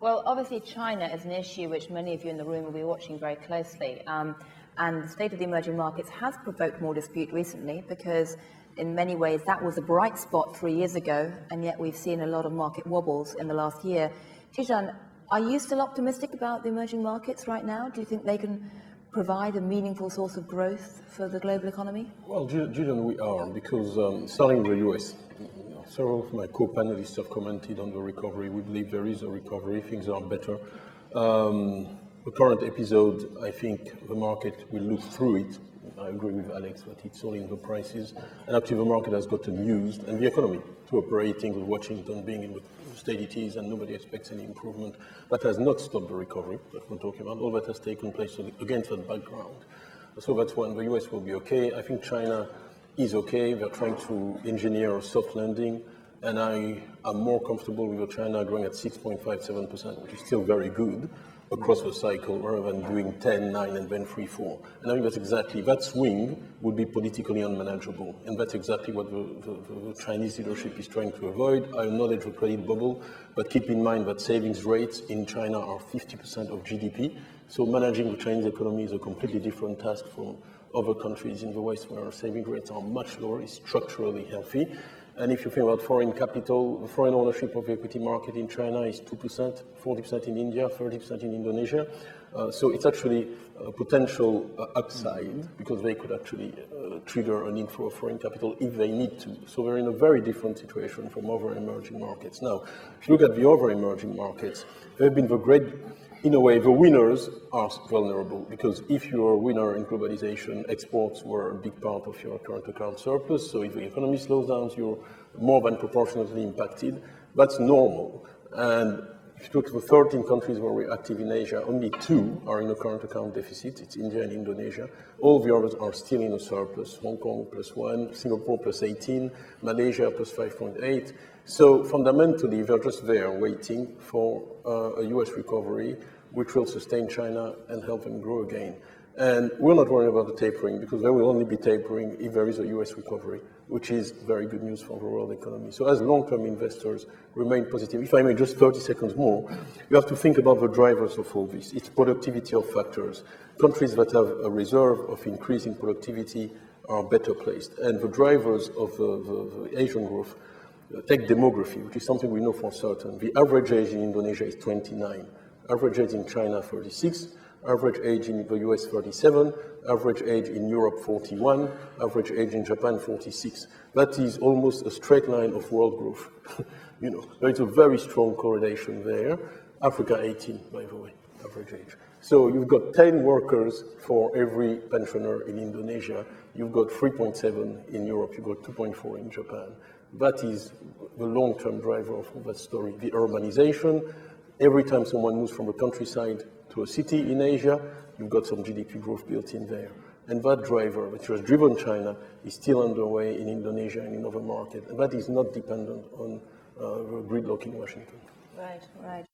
Well, obviously China is an issue which many of you in the room will be watching very closely. And the state of the emerging markets has provoked more dispute recently because in many ways that was a bright spot 3 years ago, and yet we've seen a lot of market wobbles in the last year. Tidjane, are you still optimistic about the emerging markets right now? Do you think they can provide a meaningful source of growth for the global economy? Well, Julian, we are, because starting with the US, several of my co-panelists have commented on the recovery. We believe there is a recovery, things are better. The current episode, I think the market will look through it. I agree with Alex that it's all in the prices. And actually the market has gotten used, and the economy, to operating with Washington being in the state it is, and nobody expects any improvement. That has not stopped the recovery that we're talking about. All that has taken place against that background. So that's when the US will be okay. I think China is okay. They're trying to engineer a soft landing, and I am more comfortable with China growing at 6.57%, which is still very good across the cycle, rather than doing 10, 9, and then 3, 4. And I think that's exactly, that swing would be politically unmanageable, and that's exactly what the Chinese leadership is trying to avoid. I acknowledge the credit bubble, but keep in mind that savings rates in China are 50% of GDP, so managing the Chinese economy is a completely different task from other countries in the West where saving rates are much lower, is structurally healthy. And if you think about foreign capital, the foreign ownership of the equity market in China is 2%, 40% in India, 30% in Indonesia. So it's actually a potential upside, because they could actually trigger an inflow of foreign capital if they need to. So they're in a very different situation from other emerging markets. Now, if you look at the other emerging markets, they've been the great, in a way, the winners are vulnerable, because if you're a winner in globalization, exports were a big part of your current account surplus. So if the economy slows down, you're more than proportionately impacted. That's normal. And if you look at the 13 countries where we're active in Asia, only 2 are in a current account deficit. It's India and Indonesia. All the others are still in a surplus. Hong Kong +1, Singapore +18, Malaysia +5.8. So fundamentally, they're just there waiting for a US recovery, which will sustain China and help them grow again. And we're not worried about the tapering, because there will only be tapering if there is a US recovery, which is very good news for the world economy. So as long-term investors, remain positive. If I may, just 30 seconds more, you have to think about the drivers of all this. It's productivity of factors. Countries that have a reserve of increasing productivity are better placed. And the drivers of the Asian growth, take demography, which is something we know for certain. The average age in Indonesia is 29. Average age in China, 36. Average age in the US, 37. Average age in Europe, 41. Average age in Japan, 46. That is almost a straight line of world growth. There is a very strong correlation there. Africa, 18, by the way, average age. So you've got 10 workers for every pensioner in Indonesia. You've got 3.7 in Europe. You've got 2.4 in Japan. That is the long-term driver of that story. The urbanization. Every time someone moves from a countryside to a city in Asia, you've got some GDP growth built in there. And that driver, which has driven China, is still underway in Indonesia and in other markets. And that is not dependent on gridlock in Washington. Right, right.